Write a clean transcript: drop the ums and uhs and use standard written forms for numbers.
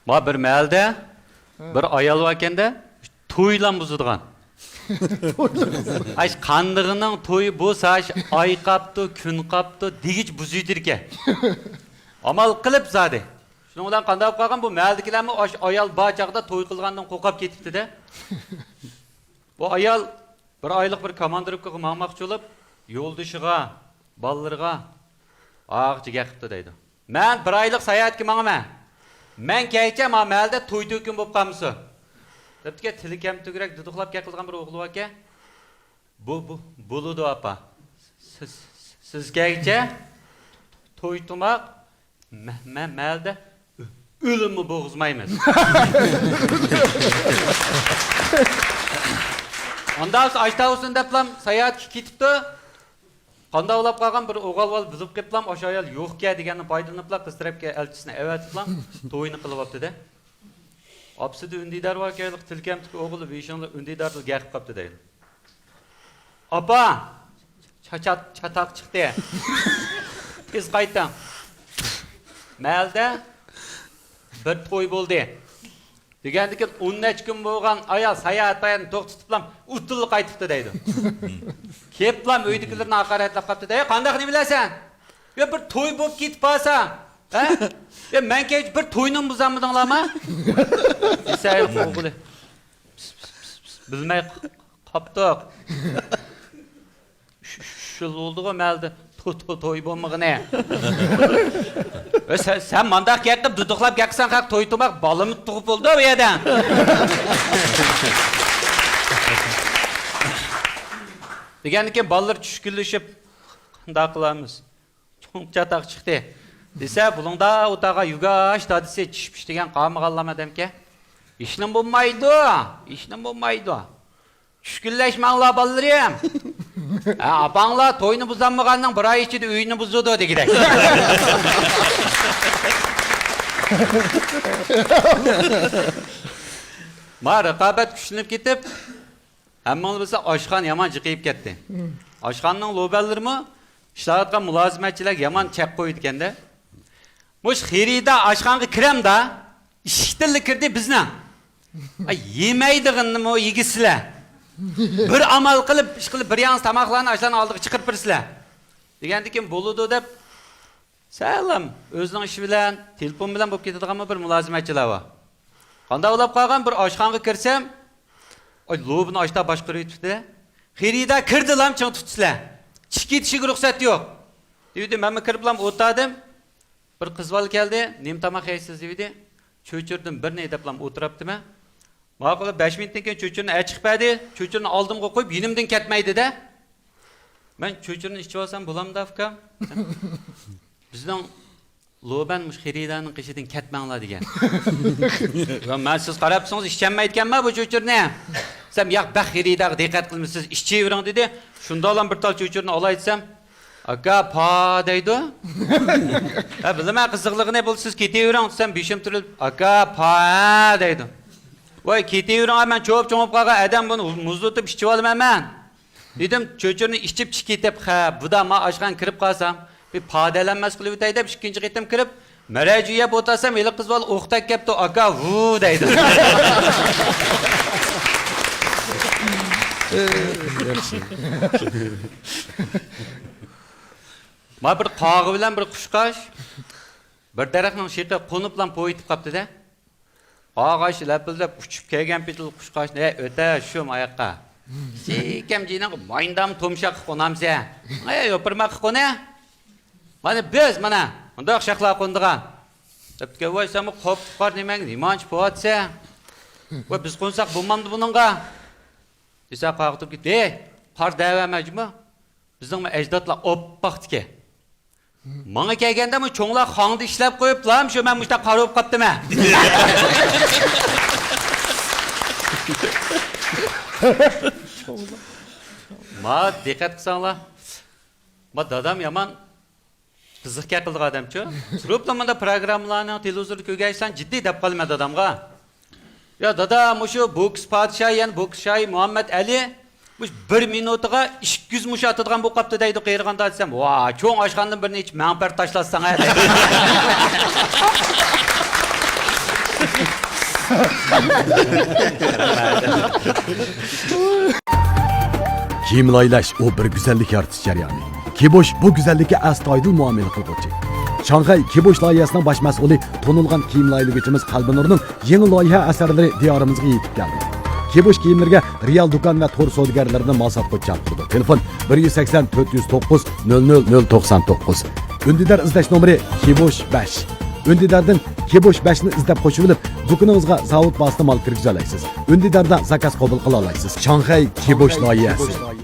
Ma bir melde, bir ayal vakende toylan buzudgan. Aş kandığının toyu bu saç ay kaptı, gün kaptı, digiç buzuydirke. Amal kılıp zade. Şunun ulan kandap kalkan bu meldikiler mi ayal bağcakta toy kılgandan kokap getipti de. Bu ayal bir aylık bir kamandırıp kıqı mağmakçı olup yol dışıga, ballarga ağıqçı gekipti deydi. Men bir aylık sayat ki mağa men keyçem ha melde toy tökün bop kamısı. Deptike tili kem tügürek duduklap gekilgan bir oğlu vake. Buludu apa. Siz keyçe toy tumak melde ölümü boğuzmayımız. Ondan sonra aştağısın deplam sayat kitipti. Qanda olap qalgan bir oğal bilib keplam aşağıya yo'q ki deganni foydalanıpla qistirabga elchisini evatiplam to'yini qilib olibdi-da. Apsida undidar vakaylik tilkamtik o'g'li beshinli undidarni gaqib qopti deydi. Apa, çatak chiqdi. Biz qaytdim. Malda bir to'y bo'ldi. Degandikin 13 kun bo'lgan ayol sayat bayan to'xtatiblam utilib qaytibdi deydi. Keplam uydagilarni haqoratlab qopti deydi. Qanday qilib bilasan? Ya bir to'y bo'lib ketib qolsa, ha? Ya men kech bir to'yni buzamidinglarmi? Desay o'g'li. Bilmay qopdiq. Shul oldu malda to'y bo'lmag'ini. Sen mandaq gapib duduqlab gapsan haq to'y tumaq balımı tug'ib bo'ldi bu yerdan. Deganiki ballar tushkunlashib qanday qilamiz? Cho'nqchataq chiqdi. Desa bulungda o'taga yugash dadisi chishpish degan qamig'allama demke. İşlim bo'lmaydi. Tushkunlashmanglar ballarim. Apanglar to'yni buzammaganning bir oy ichida uyni buzdi degidek. Ma raqobat kuchlanib ketib, hammani bilsa oshxon yomon jiqib ketdi. Oshxonning lo'ballarimi ishlayotgan mulozimatchilar yomon chaq qo'ydi ekanda. Mush xirida oshxonga kiramda, ishikdan kirdi bizni. Yemaydig'inmi yegisizlar. Bir amal qilib, ish qilib bir yans tamoqlarni ashlarning oldiga chiqirib birsizlar. Degandikin bo'ludi deb salam o'zining ishi bilan, telefon bilan bo'lib ketadigan bir mulozimatchilar bor. Qanday bo'lib qolgan bir oshxonga kirsam, lobini oshda boshqarib yutibdi. Xirida kirdilam ching tutsizlar. Chiqib ketishiga ruxsat yo'q. Dedi, men kiriblam o'tirdim. Bir qiz bola keldi, "Nem tamoq yeysiz?" dedi. Cho'chirdim, bir ne deblam o'tiribdimi? Maqulib 5 minutdan keyin cho'chirni chiqmadi, cho'chirni oldimga qo'yib, yinimdan ketmaydi-da. Men cho'chirni ichib olsam bo'lamda akam. Bizning loban mushxirilarning qishidan ketmanglar degan. Va men siz qarabsiz, ishchanmayotganman bu cho'chirni. Sen yo'q, baxiridaga diqqat qilmaysiz, ishchivering dedi. Shunda ham bir tal cho'chirni olay desam, aka pa deydi. Bilmay qiziqligini bo'lsiz ketavering desam, beshim turilib, aka pa deydi. Voy ketavering, men cho'p-cho'p qolgan adam buni muzlatib ichib olmayman. Dedim, cho'chirni ichib ketib, ha, bu da men oshxon kirib qolsam, bir padalanmas qilib o'tay deb ikkinchi qitim kirib, marajiya bo'tasam, eli qiz bola o'qtak kelibdi, aka vu deydi. Ma bir qog'i bilan bir qushqosh bir daraxtning shiqi qo'niblan po'yitib qopdi-da. Qog'osh lapildab uchib kelgan pitil qushqoshni o'ta shum oyoqqa. Sekamjining moyindam tomshaq qo'namsa. Yopirma qo'na. Mana undaq shaqlar qo'ndigan. Debga voy sen qop qor nemang, nimanch poatsa. Voy biz qo'nsaq bo'lmamdi buningga. Desa qog'itib ketdi. Qor davamajmi? Bizning ajdodlar oppaqtiki. Manga kelganda bu cho'nglar xongda ishlab qo'yiblar, shu men mushta qarab qopdimi? Ma diqqat qilsanglar. Ma dadam yomon qiziqga qildiq odamchi. Turiblar menda programmalarni televizorda ko'rgansan jiddiy deb qolma dadamga. Ya dada, mushu boks podshoh, yani boks shoyi Muhammad Ali bu 1 minutiga 200 mush atadigan bu qapti deydi qeyriganda desam, "Va, cho'ng oshxondan bir nech manpar tashlatsang ayda." Kiyim laylash o bir güzellik yaratish jarayoni. Kibosh bu güzellikka astoydil muomala qiluvchi. Shanxay Kibosh loyihasining bosh mas'uli tonilgan kiyim laylaguvchimiz Qalbinurning yangi loyiha asarlari diyorimizga yetib keldi. Kibosh kiyimlarga real do'kon va to'r savdogarlaridan mal sotib turdi. Telefon 180 409 00099. Ündidar izlash nomeri Kibosh 5. Ündidardan Kibosh 5 ni izlab qo'shib olib, do'koningizga zavod bosida mal kirgiza olasiz. Undidardan zakaz qabul qila olasiz. Shanxay Kibosh loyihasi.